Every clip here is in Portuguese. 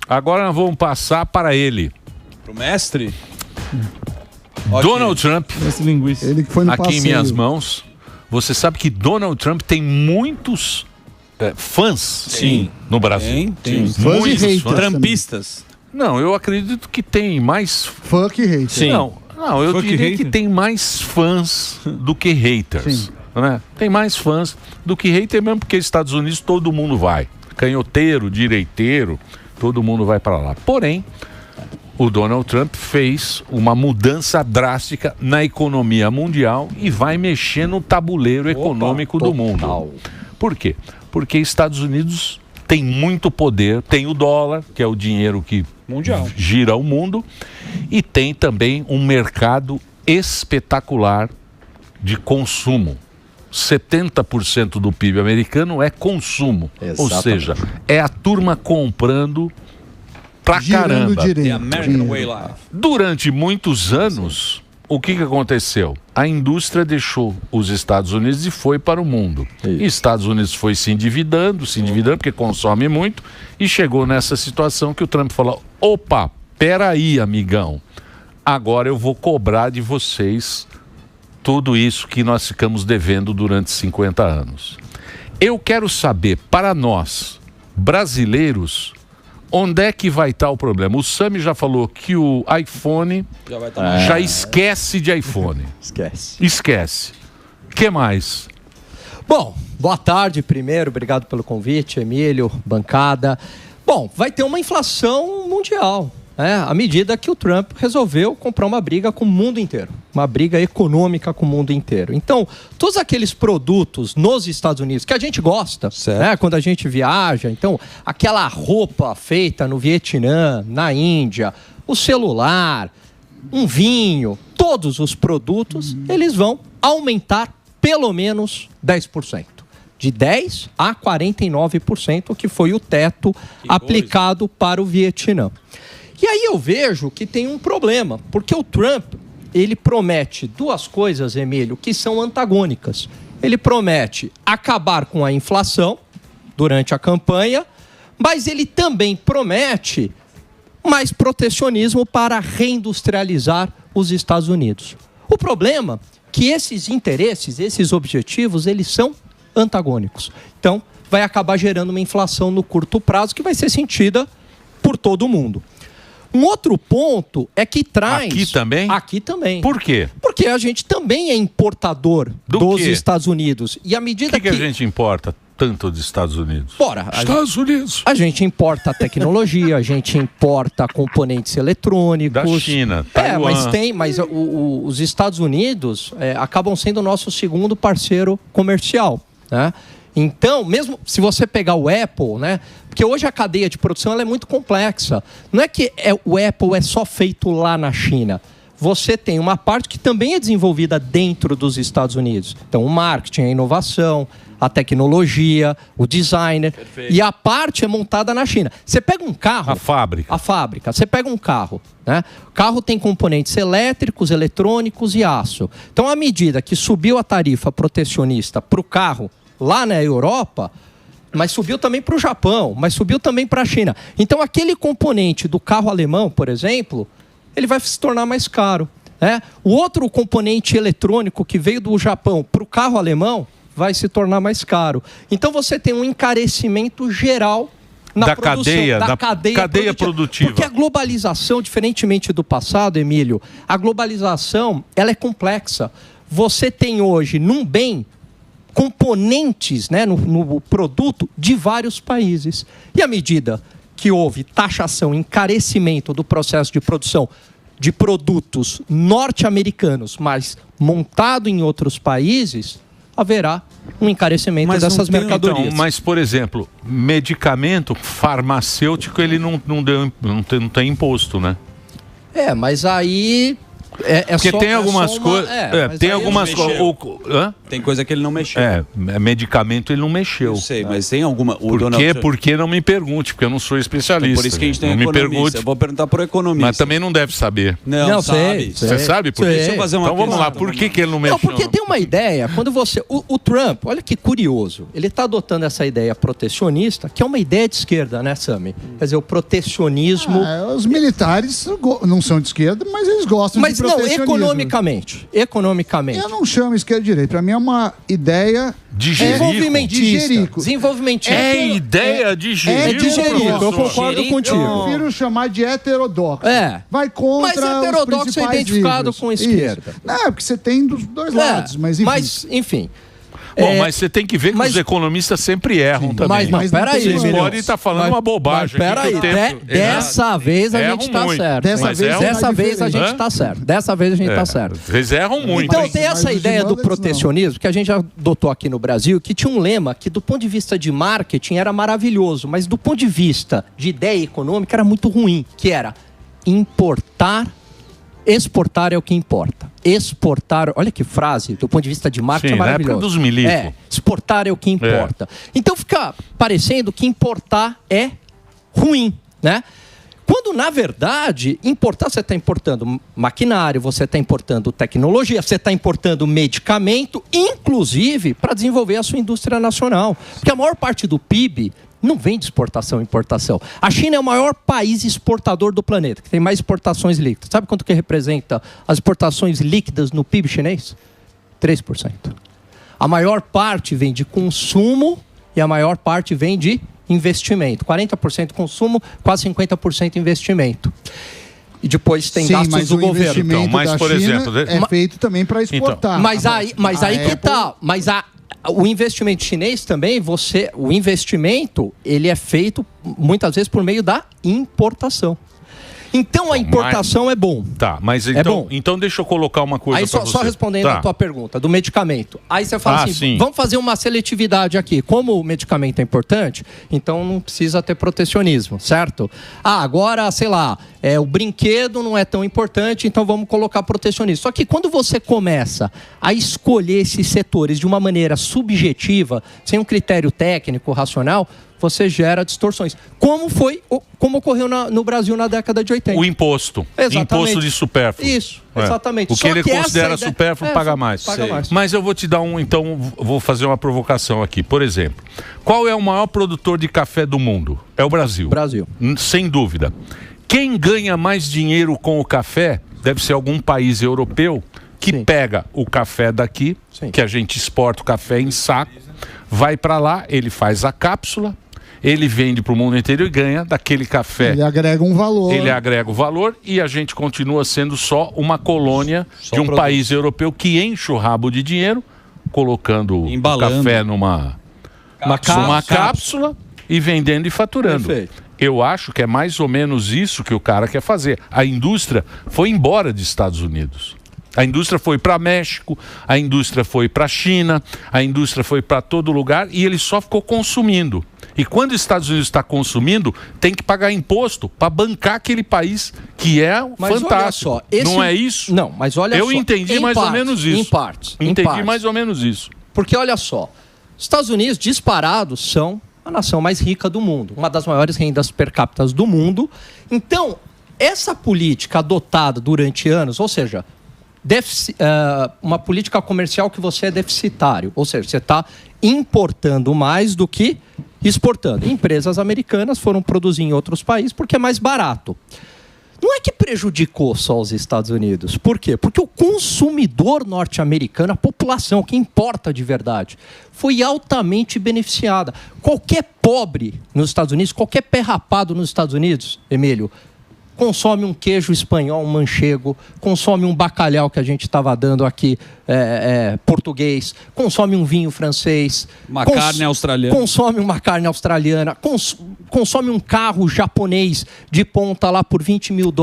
Agora nós vamos passar para ele. Pro mestre? Donald Trump. Ele que foi no aqui passeio. em minhas mãos. Você sabe que Donald Trump tem muitos fãs Sim. no Brasil. Tem. Fãs e haters Trampistas. Não, eu acredito que tem mais... Fã que hater. Sim. Não, eu Fã que diria hater? que tem mais fãs do que haters. Né? Tem mais fãs do que hater mesmo, porque Estados Unidos todo mundo vai. Canhoteiro, direiteiro, todo mundo vai para lá. Porém, o Donald Trump fez uma mudança drástica na economia mundial e vai mexer no tabuleiro econômico do mundo. Por quê? Porque Estados Unidos tem muito poder, tem o dólar, que é o dinheiro que mundial gira o mundo, e tem também um mercado espetacular de consumo. 70% do PIB americano é consumo. Exatamente. Ou seja, é a turma comprando pra caramba. The American Way Life. Durante muitos anos, o que aconteceu? A indústria deixou os Estados Unidos e foi para o mundo. E Estados Unidos foi se endividando, porque consome muito, e chegou nessa situação que o Trump falou: opa, peraí, amigão, agora eu vou cobrar de vocês tudo isso que nós ficamos devendo durante 50 anos. Eu quero saber, para nós, brasileiros, onde é que vai estar o problema? O Sami já falou que o iPhone já esquece de iPhone. Esquece. O que mais? Bom, boa tarde primeiro, obrigado pelo convite, Emílio, bancada. Bom, vai ter uma inflação mundial, à medida que o Trump resolveu comprar uma briga com o mundo inteiro, uma briga econômica com o mundo inteiro. Então, todos aqueles produtos nos Estados Unidos que a gente gosta, quando a gente viaja, então, aquela roupa feita no Vietnã, na Índia, o celular, um vinho, todos os produtos, eles vão aumentar pelo menos 10%. De 10% a 49%, que foi o teto aplicado para o Vietnã. E aí eu vejo que tem um problema, porque o Trump, ele promete duas coisas, Emílio, que são antagônicas. Ele promete acabar com a inflação durante a campanha, mas ele também promete mais protecionismo para reindustrializar os Estados Unidos. O problema é que esses interesses, esses objetivos, eles são antagônicos. Então, vai acabar gerando uma inflação no curto prazo que vai ser sentida por todo mundo. Um outro ponto é que traz... Aqui também? Aqui também. Por quê? Porque a gente também é importador dos quê? Estados Unidos. E à medida que a gente importa tanto dos Estados Unidos? Estados Unidos. A gente importa tecnologia, a gente importa componentes eletrônicos. Da China, Taiwan. Mas os Estados Unidos acabam sendo o nosso segundo parceiro comercial, né? Então, mesmo se você pegar o Apple, né? Porque hoje a cadeia de produção ela é muito complexa. Não é que o Apple é só feito lá na China. Você tem uma parte que também é desenvolvida dentro dos Estados Unidos. Então, o marketing, a inovação, a tecnologia, o designer. Perfeito. E a parte é montada na China. Você pega um carro... A fábrica. Você pega um carro, né? O carro tem componentes elétricos, eletrônicos e aço. Então, à medida que subiu a tarifa protecionista para o carro lá na Europa, mas subiu também para o Japão, mas subiu também para a China. Então, aquele componente do carro alemão, por exemplo, ele vai se tornar mais caro, né? O outro componente eletrônico que veio do Japão para o carro alemão vai se tornar mais caro. Então, você tem um encarecimento geral na produção, da cadeia produtiva. Porque a globalização, diferentemente do passado, Emílio, a globalização ela é complexa. Você tem hoje, num bem, componentes, né, no produto de vários países. E à medida que houve taxação, encarecimento do processo de produção de produtos norte-americanos, mas montado em outros países, haverá um encarecimento dessas mercadorias. Então, mas, por exemplo, medicamento farmacêutico, ele não tem imposto, né? Mas aí Porque tem algumas coisas. Tem algumas coisas. Tem coisa que ele não mexeu. Medicamento ele não mexeu. Eu sei, mas tem alguma. Por quê? Porque não me pergunte, porque eu não sou especialista. Então, por isso que a gente tem não economista. Me pergunte. Eu vou perguntar pro economista. Mas também não deve saber. Não sabe. Você sabe por quê? Deixa eu fazer uma então vamos lá, por que ele não mexeu? Não, porque tem uma ideia, quando você... O Trump, olha que curioso, ele está adotando essa ideia protecionista, que é uma ideia de esquerda, né, Sami? Quer dizer, o protecionismo... Os militares não são de esquerda, mas eles gostam de protecionismo. Mas não, economicamente. Eu não chamo esquerda e direita, para mim é uma ideia... Desenvolvimentista. É ideia de Jerico. É de Jerico, eu concordo contigo. Eu prefiro chamar de heterodoxo. Vai contra mas heterodoxo é identificado com esquerda. Não, porque você tem dos dois lados, mas enfim. Bom, mas você tem que ver que os economistas sempre erram também. Mas peraí, vocês podem estar falando uma bobagem. Mas peraí, dessa vez a gente está certo. Dessa vez a gente está certo. Dessa vez a gente está certo. Eles erram muito. Então tem essa ideia do protecionismo que a gente já adotou aqui no Brasil, que tinha um lema que do ponto de vista de marketing era maravilhoso, mas do ponto de vista de ideia econômica era muito ruim, que era exportar é o que importa. Exportar, olha que frase, do ponto de vista de marketing é maravilhoso. Na época dos milico. Exportar é o que importa. Então fica parecendo que importar é ruim, né? Quando, na verdade, importar, você está importando maquinário, você está importando tecnologia, você está importando medicamento, inclusive para desenvolver a sua indústria nacional. Porque a maior parte do PIB não vem de exportação e importação. A China é o maior país exportador do planeta, que tem mais exportações líquidas. Sabe quanto que representa as exportações líquidas no PIB chinês? 3%. A maior parte vem de consumo e a maior parte vem de investimento. 40% consumo, quase 50% investimento. E depois tem gastos do governo. Então, mas, por exemplo... É feito também para exportar. Então, mas aí que tá. Mas o investimento chinês também, o investimento, ele é feito muitas vezes por meio da importação. Então a importação é bom. Tá, mas então deixa eu colocar uma coisa para você. Só respondendo a tua pergunta, do medicamento. Aí você fala assim, vamos fazer uma seletividade aqui. Como o medicamento é importante, então não precisa ter protecionismo, certo? Agora, sei lá, o brinquedo não é tão importante, então vamos colocar protecionismo. Só que quando você começa a escolher esses setores de uma maneira subjetiva, sem um critério técnico, racional, você gera distorções. Como ocorreu no Brasil na década de 80. O imposto. Exatamente. Imposto de supérfluo. Isso, exatamente. O que ele considera supérfluo paga mais. Mas eu vou te dar vou fazer uma provocação aqui. Por exemplo, qual é o maior produtor de café do mundo? É o Brasil. Sem dúvida. Quem ganha mais dinheiro com o café deve ser algum país europeu que pega o café daqui, que a gente exporta o café em saco, vai para lá, ele faz a cápsula, ele vende para o mundo inteiro e ganha daquele café. Ele agrega um valor. Ele agrega o valor e a gente continua sendo só uma colônia de um país europeu que enche o rabo de dinheiro, colocando o café numa cápsula e vendendo e faturando. Perfeito. Eu acho que é mais ou menos isso que o cara quer fazer. A indústria foi embora dos Estados Unidos. A indústria foi para México, a indústria foi para China, a indústria foi para todo lugar e ele só ficou consumindo. E quando os Estados Unidos está consumindo, tem que pagar imposto para bancar aquele país que é fantástico. Olha só, não é isso? Não, mas olha só. Eu entendi mais ou menos isso. Em partes. Entendi mais ou menos isso. Porque olha só, os Estados Unidos disparados são a nação mais rica do mundo, uma das maiores rendas per capita do mundo. Então, essa política adotada durante anos, ou seja, uma política comercial que você é deficitário, ou seja, você está importando mais do que exportando. Empresas americanas foram produzir em outros países porque é mais barato. Não é que prejudicou só os Estados Unidos. Por quê? Porque o consumidor norte-americano, a população que importa de verdade, foi altamente beneficiada. Qualquer pobre nos Estados Unidos, qualquer pé rapado nos Estados Unidos, Emílio, consome um queijo espanhol, um manchego, consome um bacalhau que a gente estava dando aqui, português, consome um vinho francês, carne australiana, consome uma carne australiana, consome um carro japonês de ponta lá por $20 mil.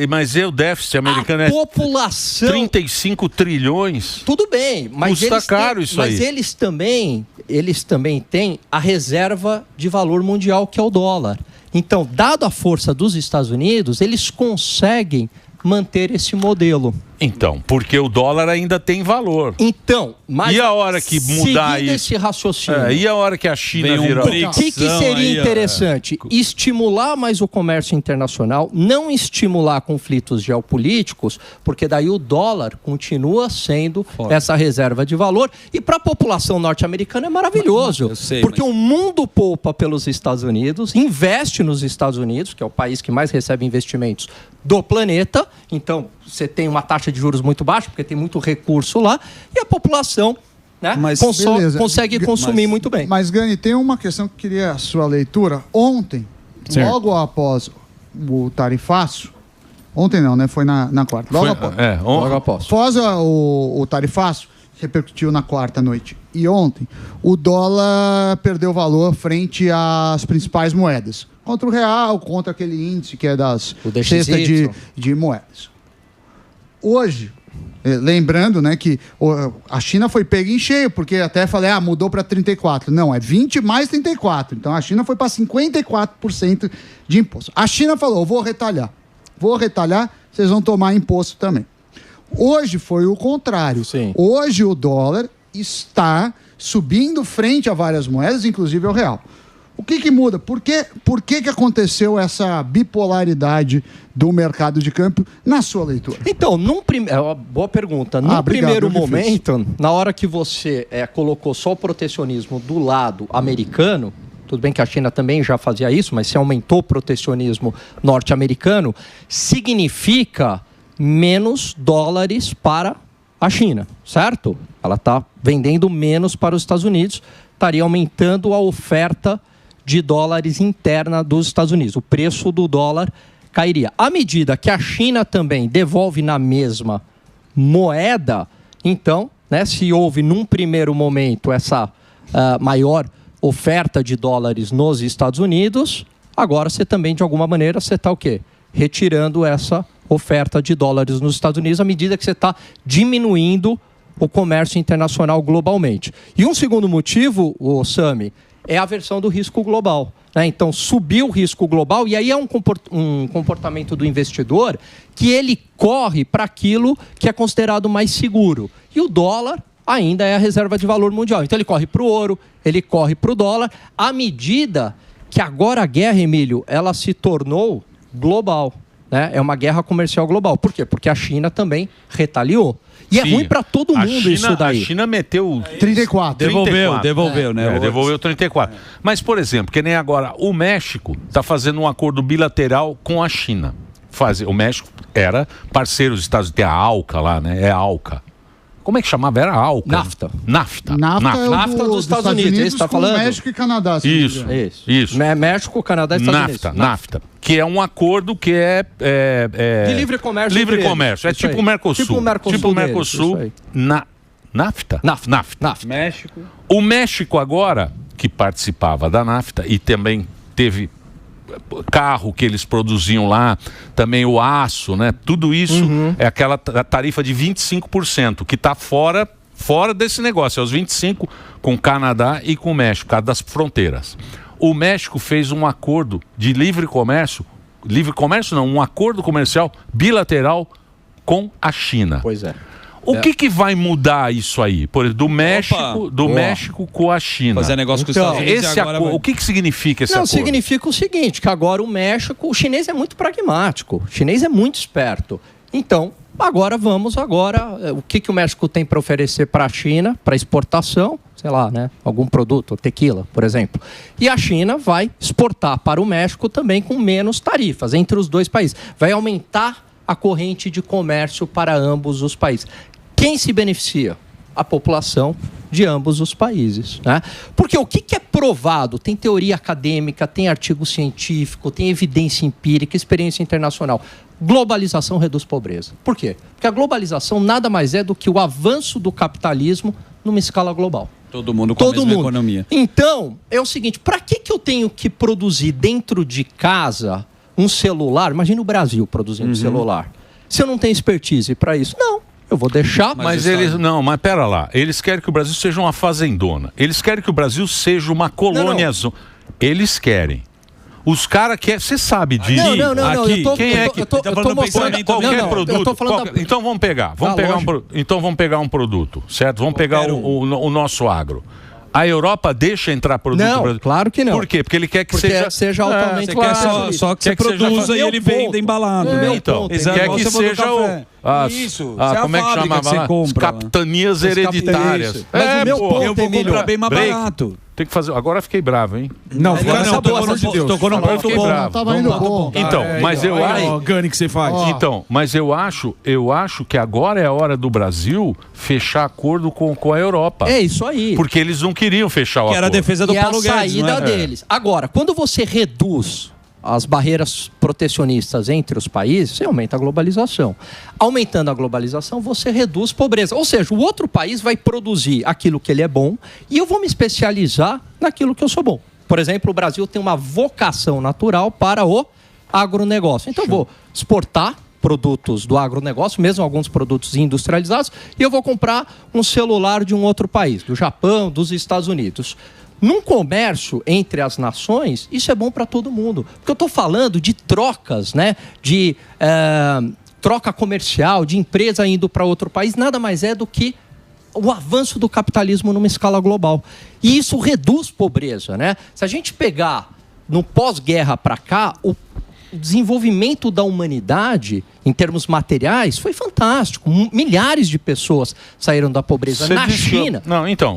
Mas o déficit americano população, 35 trilhões. Tudo bem, mas custa caro isso aí. Mas eles também têm a reserva de valor mundial, que é o dólar. Então, dado a força dos Estados Unidos, eles conseguem manter esse modelo. Então, porque o dólar ainda tem valor. Então, mas e a hora que mudar seguindo isso? esse raciocínio. E a hora que a China virar... O que seria interessante? Estimular mais o comércio internacional, não estimular conflitos geopolíticos, porque daí o dólar continua sendo essa reserva de valor. E para a população norte-americana é maravilhoso. Porque o mundo poupa pelos Estados Unidos, investe nos Estados Unidos, que é o país que mais recebe investimentos do planeta. Então, você tem uma taxa de juros muito baixa, porque tem muito recurso lá, e a população, né, consegue consumir muito bem. Mas, Gani, tem uma questão que eu queria a sua leitura. Ontem, logo após o tarifaço, ontem não, né? Foi na quarta. Logo após. Após o tarifaço, repercutiu na quarta noite. E ontem, o dólar perdeu valor frente às principais moedas. Contra o real, contra aquele índice que é das cestas de moedas. Hoje, lembrando, né, que a China foi pega em cheio, porque até falei, mudou para 34. Não, é 20 mais 34. Então a China foi para 54% de imposto. A China falou, vou retalhar, vocês vão tomar imposto também. Hoje foi o contrário. Sim. Hoje o dólar está subindo frente a várias moedas, inclusive ao real. O que muda? Por que aconteceu essa bipolaridade do mercado de câmbio na sua leitura? Então, boa pergunta. No primeiro momento, na hora que você colocou só o protecionismo do lado americano, tudo bem que a China também já fazia isso, mas se aumentou o protecionismo norte-americano, significa menos dólares para a China, certo? Ela está vendendo menos para os Estados Unidos, estaria aumentando a oferta de dólares interna dos Estados Unidos. O preço do dólar cairia. À medida que a China também devolve na mesma moeda, então, né, se houve num primeiro momento essa maior oferta de dólares nos Estados Unidos, agora você também, de alguma maneira, você está o quê? Retirando essa oferta de dólares nos Estados Unidos à medida que você está diminuindo o comércio internacional globalmente. E um segundo motivo, Sami, é a versão do risco global, né? Então, subiu o risco global e aí é um comportamento do investidor que ele corre para aquilo que é considerado mais seguro. E o dólar ainda é a reserva de valor mundial. Então, ele corre para o ouro, ele corre para o dólar, à medida que agora a guerra, Emílio, ela se tornou global, né? É uma guerra comercial global. Por quê? Porque a China também retaliou. E é ruim para todo mundo isso daí. A China meteu 34. Devolveu, né? Devolveu 34. Mas, por exemplo, que nem agora, o México está fazendo um acordo bilateral com a China. O México era parceiro dos Estados Unidos. Tem a ALCA lá, né? É a ALCA. Como é que chamava? Era a ALCA. NAFTA. NAFTA dos Estados Unidos. Você está falando? México e Canadá. Isso. México, Canadá e Estados Unidos. NAFTA. Que é um acordo que de livre comércio. Livre comércio. É tipo o Mercosul. Tipo o Mercosul. NAFTA? NAFTA. México. O México agora, que participava da NAFTA e também teve carro que eles produziam lá, também o aço, né? Tudo isso é aquela tarifa de 25%, que está fora desse negócio. É os 25% com o Canadá e com o México, por causa das fronteiras. O México fez um acordo de livre comércio não, um acordo comercial bilateral com a China. Pois é. O que vai mudar isso aí? Por exemplo, do México com a China. Fazer negócio com os Estados Unidos agora o que significa esse acordo? Significa o seguinte, que agora o México, o chinês é muito pragmático, o chinês é muito esperto. Então, o que o México tem para oferecer para a China, para exportação, sei lá, né, algum produto, tequila, por exemplo. E a China vai exportar para o México também com menos tarifas entre os dois países. Vai aumentar a corrente de comércio para ambos os países. Quem se beneficia? A população de ambos os países, né? Porque o que é provado? Tem teoria acadêmica, tem artigo científico, tem evidência empírica, experiência internacional. Globalização reduz pobreza. Por quê? Porque a globalização nada mais é do que o avanço do capitalismo numa escala global. Todo mundo com a mesma economia. Então, é o seguinte, para que eu tenho que produzir dentro de casa um celular? Imagina o Brasil produzindo um celular. Se eu não tenho expertise para isso, não. Eu vou deixar. Mas pera lá. Eles querem que o Brasil seja uma fazendona. Eles querem que o Brasil seja uma colônia. Eles querem. Os caras querem... Você sabe disso. Não. Eu tô mostrando qualquer produto. Então vamos pegar. Então vamos pegar um produto, certo? Vamos pegar o nosso agro. A Europa deixa entrar produto brasileiro? Claro que não. Por quê? Porque ele quer que seja altamente claro. Só que você produza e ele vende embalado. Então, quer que seja como é que chamava lá? As capitanias hereditárias. Mas o meu ponto, eu vou comprar bem mais barato. Tem que fazer. Agora fiquei bravo, hein? Não, tocou no ponto bom. Não tava indo bom. Então, mas eu acho. Gani que você faz. Então, mas eu acho que agora é a hora do Brasil fechar acordo com a Europa. É isso aí. Porque eles não queriam fechar o acordo. Que era a defesa do Paulo Guedes. E a saída deles. Agora, quando você reduz as barreiras protecionistas entre os países, você aumenta a globalização. Aumentando a globalização, você reduz pobreza. Ou seja, o outro país vai produzir aquilo que ele é bom e eu vou me especializar naquilo que eu sou bom. Por exemplo, o Brasil tem uma vocação natural para o agronegócio. Então, eu vou exportar produtos do agronegócio, mesmo alguns produtos industrializados, e eu vou comprar um celular de um outro país, do Japão, dos Estados Unidos. Num comércio entre as nações, isso é bom para todo mundo. Porque eu estou falando de trocas, né? De troca comercial, de empresa indo para outro país, nada mais é do que o avanço do capitalismo numa escala global. E isso reduz pobreza, né? Se a gente pegar no pós-guerra para cá, o desenvolvimento da humanidade, em termos materiais, foi fantástico. Milhares de pessoas saíram da pobreza. Na China...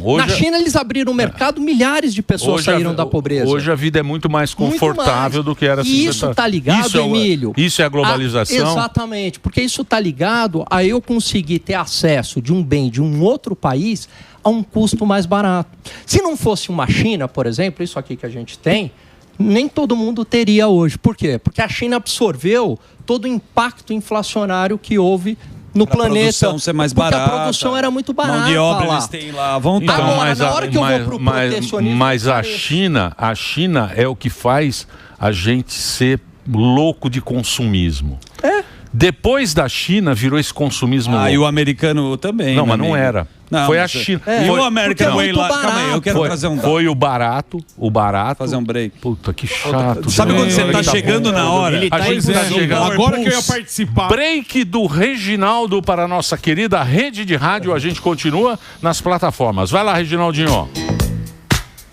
Hoje... Na China, eles abriram o mercado, milhares de pessoas saíram da pobreza. Hoje a vida é muito mais confortável do que era... E isso está ligado, Emílio... Isso é a globalização? Exatamente, porque isso está ligado a eu conseguir ter acesso de um bem de um outro país a um custo mais barato. Se não fosse uma China, por exemplo, isso aqui que a gente tem... nem todo mundo teria hoje. Por quê? Porque a China absorveu todo o impacto inflacionário que houve no planeta. A produção ser mais barata. Porque a produção era muito barata. Mão de obra eles têm lá à vontade. Agora, na hora que eu vou pro protecionismo... Mas a China é o que faz a gente ser louco de consumismo. Depois da China virou esse consumismo louco. E o americano também. Não, mas não era. Não, foi a China. E o American Way lá. Calma aí, eu quero trazer um dado. Foi o barato. Fazer um break. Puta, que chato. Sabe quando você tá chegando na hora? A gente tá chegando. Agora que eu ia participar. Break do Reginaldo para a nossa querida rede de rádio. A gente continua nas plataformas. Vai lá, Reginaldinho.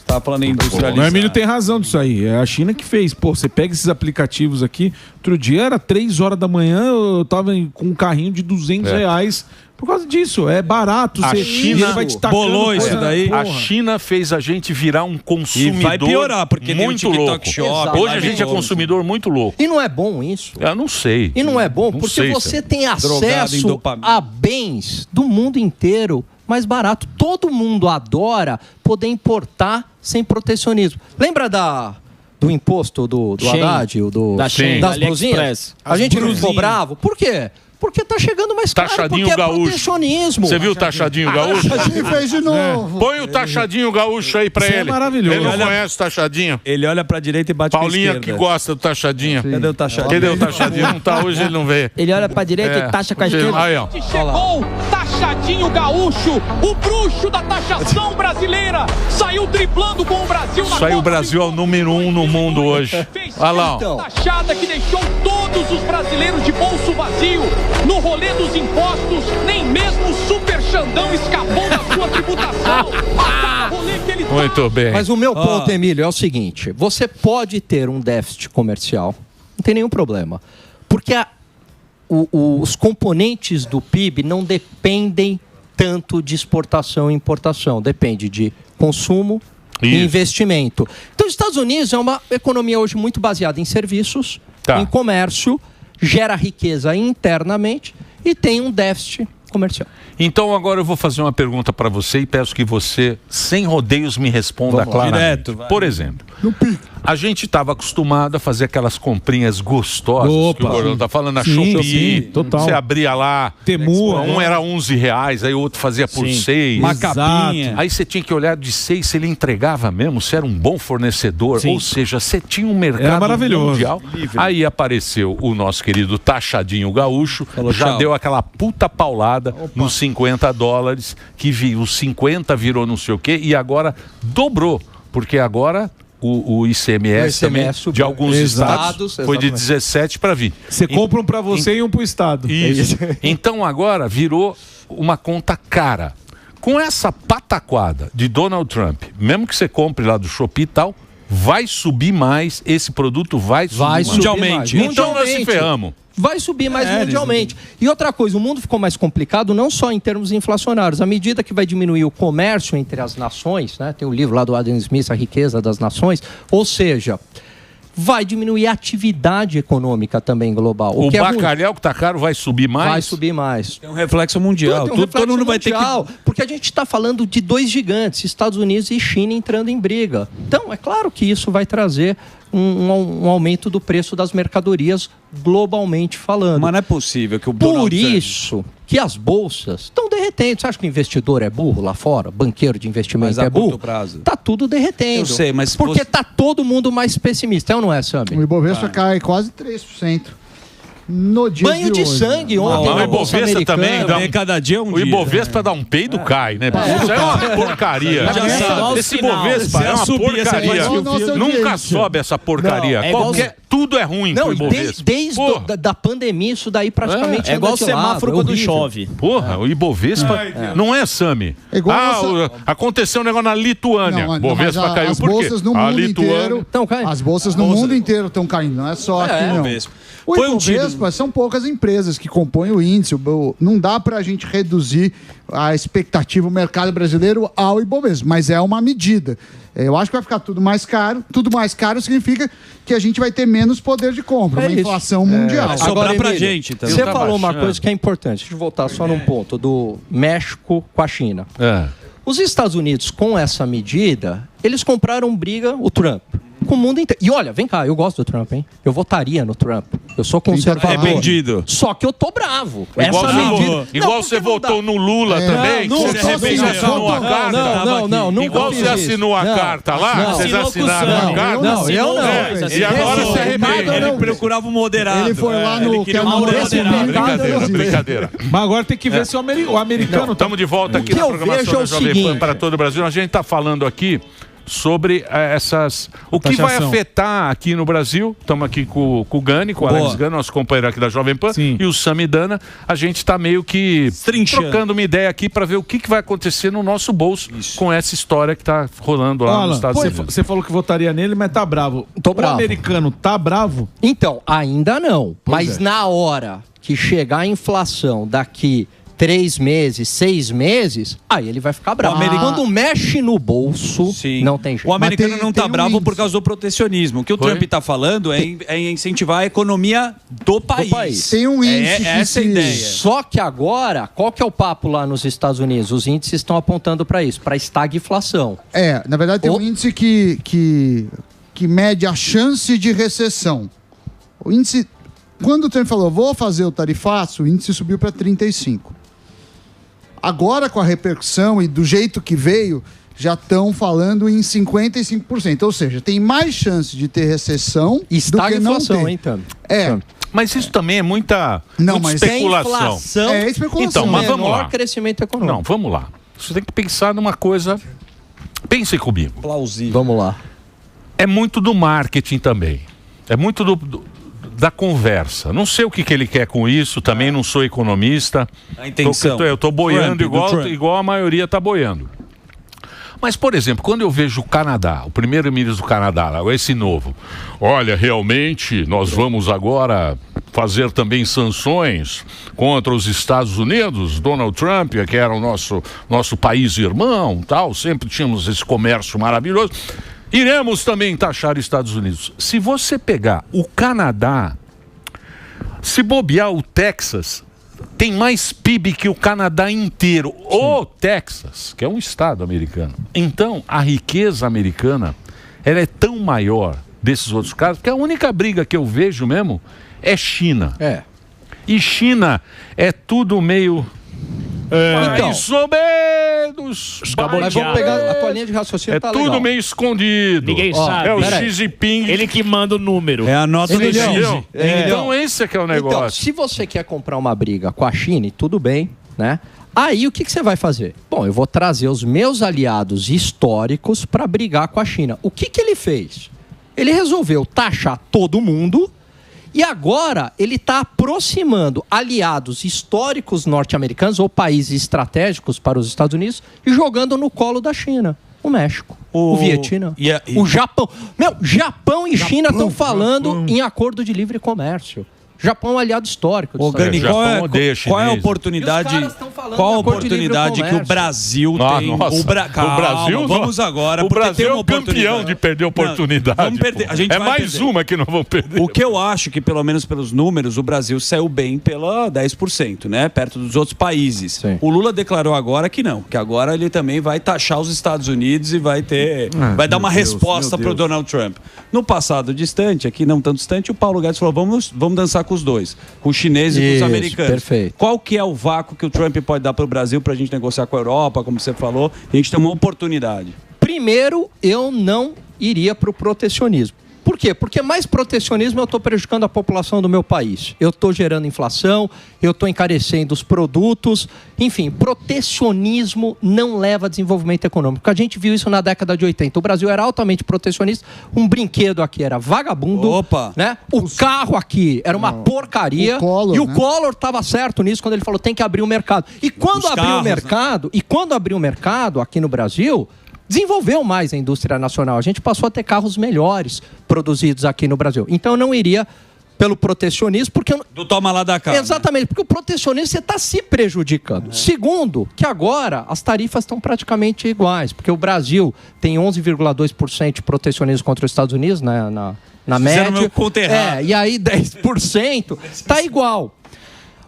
Estava falando em industrializar. O Emílio tem razão disso aí. É a China que fez. Pô, você pega esses aplicativos aqui. Outro dia era 3 horas da manhã, eu tava com um carrinho de R$200. Por causa disso, é barato. A China vai te bolou isso daí. A China fez a gente virar um consumidor. E vai piorar, porque muito tem o louco. Shop, hoje a gente é consumidor muito louco. E não é bom isso? Eu não sei. E não é bom porque você tem acesso a bens do mundo inteiro mais barato. Todo mundo adora poder importar sem protecionismo. Lembra do imposto do Haddad, das blusinhas? A gente não ficou bravo. Por quê? Porque tá chegando mais caro, Taxadinho porque gaúcho. É protecionismo. Você viu o Taxadinho Gaúcho? Taxadinho fez de novo. Põe o Taxadinho Gaúcho aí pra ele. É maravilhoso. Ele não conhece o Taxadinho. Ele olha pra direita e bate Paulinha com a esquerda. que gosta do Taxadinho. Cadê o Taxadinho? Cadê o Taxadinho? Não tá hoje, ele não veio. Ele olha pra direita e taxa com a esquerda. Aí, ó. Chegou Taxadinho Gaúcho, o bruxo da taxação brasileira. Saiu driblando com o Brasil na Saiu o Brasil ao número 1 no mundo hoje. Olha lá, ó. Taxada que deixou todos os brasileiros de bolso vazio. No rolê dos impostos, nem mesmo o Super Xandão escapou da sua tributação. Muito bem. Mas o meu ponto, Emílio, é o seguinte. Você pode ter um déficit comercial, não tem nenhum problema. Porque os componentes do PIB não dependem tanto de exportação e importação. Depende de consumo e investimento. Então, os Estados Unidos é uma economia hoje muito baseada em serviços, em comércio, gera riqueza internamente e tem um déficit comercial. Então agora eu vou fazer uma pergunta para você e peço que você, sem rodeios, me responda claramente. Por exemplo, a gente estava acostumado a fazer aquelas comprinhas gostosas que o Gordão está falando, na Shopee. Você abria lá, Temu, um era R$11, aí o outro fazia por 6. Uma capinha. Aí você tinha que olhar de 6 se ele entregava mesmo, se era um bom fornecedor. Ou seja, você tinha um mercado mundial. Livre. Aí apareceu o nosso querido Taxadinho Gaúcho, já deu aquela puta paulada nos $50, que os 50 virou não sei o quê, e agora dobrou. Porque agora o ICMS também de alguns estados foi de 17 para 20. Você compra um para você e um para o estado. Isso. Então agora virou uma conta cara. Com essa pataquada de Donald Trump, mesmo que você compre lá do Shopee e tal, vai subir mais, esse produto vai subir mais. Mundialmente. Então nós se ferramos. Vai subir mais mundialmente. E outra coisa, o mundo ficou mais complicado não só em termos inflacionários. À medida que vai diminuir o comércio entre as nações, né? Tem o livro lá do Adam Smith, A Riqueza das Nações, ou seja, vai diminuir a atividade econômica também global. O bacalhau que está caro vai subir mais? Vai subir mais. Tem um reflexo mundial. Todo mundo vai ter que... Porque a gente está falando de dois gigantes, Estados Unidos e China, entrando em briga. Então, é claro que isso vai trazer um aumento do preço das mercadorias globalmente falando. Mas não é possível que o Por isso que as bolsas estão derretendo. Você acha que o investidor é burro lá fora? Banqueiro de investimento é burro? Tá tudo derretendo. Eu sei, mas... Porque tá todo mundo mais pessimista, é ou não é, Sami? O Ibovespa cai quase 3%. No dia Banho de sangue ontem. O Ibovespa também cada dia o Ibovespa dá um peido, cai, né? Isso é uma porcaria. Esse Ibovespa é uma porcaria. Nunca sobe essa porcaria. Tudo é ruim pro Ibovespa. Desde da pandemia, isso daí praticamente é igual o semáforo quando chove. Porra, o Ibovespa não é, Sami. Aconteceu um negócio na Lituânia. O Ibovespa caiu por quê? A Lituânia... As bolsas no mundo inteiro estão caindo, não é só aqui, não. O Ibovespa são poucas empresas que compõem o índice. Não dá para a gente reduzir a expectativa do mercado brasileiro ao Ibovespa, mas é uma medida. Eu acho que vai ficar tudo mais caro. Tudo mais caro significa que a gente vai ter menos poder de compra, uma inflação mundial. Vai sobrar pra gente também. Você falou uma coisa que é importante. Deixa eu voltar só num ponto do México com a China. Os Estados Unidos, com essa medida, eles compraram briga, o Trump, com o mundo inteiro. E olha, vem cá, eu gosto do Trump, hein? Eu votaria no Trump. Eu sou conservador. Arrependido. Só que eu tô bravo. Igual você votou no Lula também. Você assinou a carta. Não. Igual você assinou a carta lá, vocês assinaram a carta. Não. E agora você arrepende. Ele procurava um moderado. Ele foi lá no... Brincadeira. Mas agora tem que ver se o americano... Estamos de volta aqui na programação da Jovem Pan para todo o Brasil. A gente está falando aqui sobre o que vai afetar aqui no Brasil. Estamos aqui com o Gani, com o Alex Gani, nosso companheiro aqui da Jovem Pan, e o Samidana. A gente está meio que trocando uma ideia aqui para ver o que vai acontecer no nosso bolso com essa história que está rolando lá nos Estados Unidos. Você falou que votaria nele, mas tá bravo. Tô bravo. O americano tá bravo? Então, ainda não. Mas na hora que chegar a inflação daqui 3 meses, 6 meses, aí ele vai ficar bravo. Quando mexe no bolso, não tem jeito. O americano não tá bravo por causa do protecionismo. O que o Trump tá falando é incentivar a economia do país. Tem um índice essa é a ideia. Só que agora, qual que é o papo lá nos Estados Unidos? Os índices estão apontando para isso, para estagflação. Na verdade tem um índice que mede a chance de recessão. O índice, quando o Trump falou, vou fazer o tarifaço, o índice subiu para 35. Agora, com a repercussão e do jeito que veio, já estão falando em 55%. Ou seja, tem mais chance de ter recessão do que não ter. Então. Mas isso também é muita especulação. É especulação. Então, mas vamos lá. Crescimento econômico. Não, vamos lá. Você tem que pensar numa coisa... Pense comigo. Plausível. Vamos lá. É muito do marketing também. É muito da conversa. Não sei o que ele quer com isso, também não sou economista. A intenção. Eu tô boiando igual a maioria tá boiando. Mas, por exemplo, quando eu vejo o Canadá, o primeiro-ministro do Canadá, esse novo, olha, realmente nós vamos agora fazer também sanções contra os Estados Unidos, Donald Trump, que era o nosso país irmão, tal, sempre tínhamos esse comércio maravilhoso. Iremos também taxar os Estados Unidos. Se você pegar o Canadá, se bobear o Texas, tem mais PIB que o Canadá inteiro. O Texas, que é um estado americano. Então, a riqueza americana, ela é tão maior desses outros casos, que a única briga que eu vejo mesmo é China. E China é tudo meio... mais ou menos. Mas vamos pegar a tua linha de raciocínio. Tudo legal. Meio escondido. Ninguém sabe. É o Xi Jinping. Ele que manda o número. É a nota do Então esse é que é o negócio. Então, se você quer comprar uma briga com a China, tudo bem, né? Aí o que você vai fazer? Bom, eu vou trazer os meus aliados históricos para brigar com a China. O que ele fez? Ele resolveu taxar todo mundo e agora ele está aproximando aliados históricos norte-americanos ou países estratégicos para os Estados Unidos e jogando no colo da China. O México, o Vietnã, o Japão. Japão e China estão falando em acordo de livre comércio. Japão é um aliado histórico. Gani, qual é a oportunidade? Qual a oportunidade que o Brasil tem? O Brasil, vamos agora. O Brasil é o campeão de perder oportunidade. Vamos perder. A gente vai mais perder. Uma que não vamos perder. O que eu acho que, pelo menos pelos números, o Brasil saiu bem pela 10%, né? Perto dos outros países. Sim. O Lula declarou agora que não, que agora ele também vai taxar os Estados Unidos e vai ter, vai dar uma resposta para o Donald Trump. No passado distante, aqui não tão distante, o Paulo Guedes falou: vamos dançar com os dois, com os chineses e com os americanos. Perfeito. Qual que é o vácuo que o Trump pode dar para o Brasil para a gente negociar com a Europa, como você falou, e a gente ter uma oportunidade? Primeiro, eu não iria para o protecionismo. Por quê? Porque mais protecionismo eu estou prejudicando a população do meu país. Eu estou gerando inflação, eu estou encarecendo os produtos. Enfim, protecionismo não leva a desenvolvimento econômico. A gente viu isso na década de 80. O Brasil era altamente protecionista. Um brinquedo aqui era vagabundo. Opa! Né? O carro aqui era uma porcaria. Collor, e o Collor estava certo nisso quando ele falou: tem que abrir o mercado. E quando abriu o mercado, e quando abriu o mercado aqui no Brasil, desenvolveu mais a indústria nacional. A gente passou a ter carros melhores produzidos aqui no Brasil. Então eu não iria pelo protecionismo, porque... Do toma lá da cá. Exatamente, né? Porque o protecionismo você está se prejudicando. Segundo, que agora as tarifas estão praticamente iguais, porque o Brasil tem 11,2% de protecionismo contra os Estados Unidos, né, na média. Meu conto errado. E aí 10% está igual.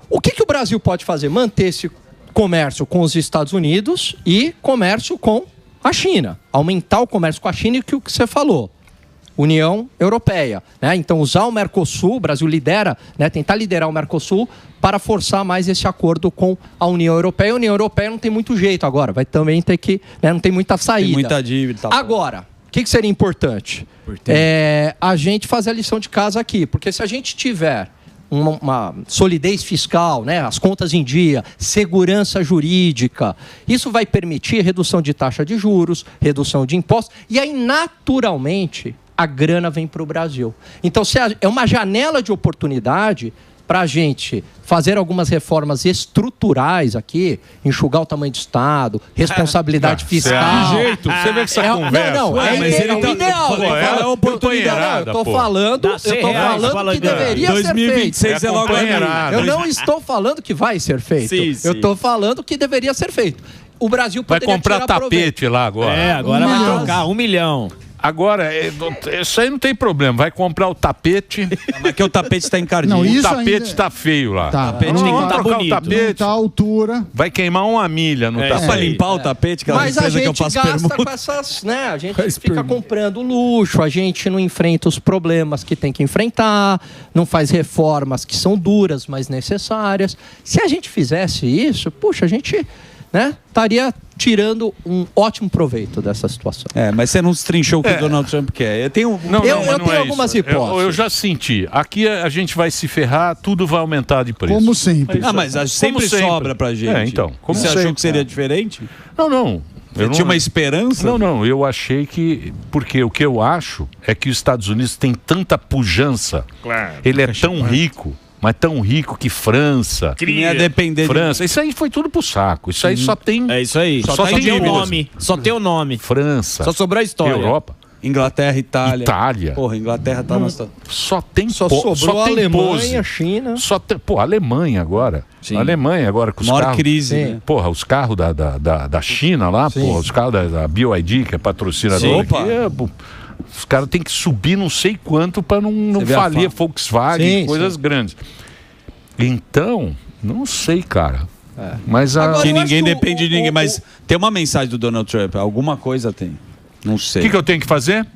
O que o Brasil pode fazer? Manter esse comércio com os Estados Unidos e comércio com a China, aumentar o comércio com a China e o que você falou, União Europeia, né? Então usar o Mercosul, o Brasil lidera, né? Tentar liderar o Mercosul para forçar mais esse acordo com a União Europeia. A União Europeia não tem muito jeito agora, vai também ter que, né? Não tem muita saída. Tem muita dívida. Tá. Agora, o que seria importante? A gente fazer a lição de casa aqui, porque se a gente tiver uma solidez fiscal, né? As contas em dia, segurança jurídica, isso vai permitir redução de taxa de juros, redução de impostos, e aí naturalmente a grana vem para o Brasil. Então é uma janela de oportunidade para a gente fazer algumas reformas estruturais aqui, enxugar o tamanho do Estado, responsabilidade fiscal. Que jeito? Você vê que essa conversa... É ideal. É a oportunidade. Eu estou falando que deveria 2026 ser feito. É logo eu não estou falando que vai ser feito. Eu estou falando que deveria ser feito. O Brasil poderia vai comprar tapete lá agora. Agora vai trocar 1 milhão. Agora, isso aí não tem problema. Vai comprar o tapete. Mas que o tapete está encardinho. O tapete está feio lá. Tá. O tapete tem que estar bonito. O tapete tá a altura. Vai queimar 1 milha no tapete. Para limpar o tapete, que mas a gente gasta com essas, né? A gente fica comprando luxo, a gente não enfrenta os problemas que tem que enfrentar, não faz reformas que são duras, mas necessárias. Se a gente fizesse isso, puxa, a gente, né, estaria tirando um ótimo proveito dessa situação. Mas você não destrinchou o que o Donald Trump quer. Eu tenho algumas hipóteses. Eu já senti. Aqui a gente vai se ferrar, tudo vai aumentar de preço. Como sempre. Mas sempre sobra pra gente. Então. Como você achou que seria diferente? Não. Eu tinha uma esperança? Não. Eu achei que... Porque o que eu acho é que os Estados Unidos têm tanta pujança. Claro. Ele é tão rico. Mas tão rico que França. Queria depender França. Isso aí foi tudo pro saco. Isso aí só tem. É isso aí. Só tem o nome. Só tem o nome. França. Só sobrou a história. Europa. Inglaterra, Itália. Porra, Inglaterra tá na situação. Só tem sobrou a Alemanha, China. A Alemanha agora. Sim. A Alemanha agora com os maior carros. Crise. Né? Porra, os carros da China lá, porra, os carros da BYD, que é patrocinador aqui. Os caras têm que subir não sei quanto para não falir Volkswagen, coisas grandes. Então, não sei, cara. Mas que ninguém depende de ninguém. Mas tem uma mensagem do Donald Trump. Alguma coisa tem. Não sei. O que eu tenho que fazer?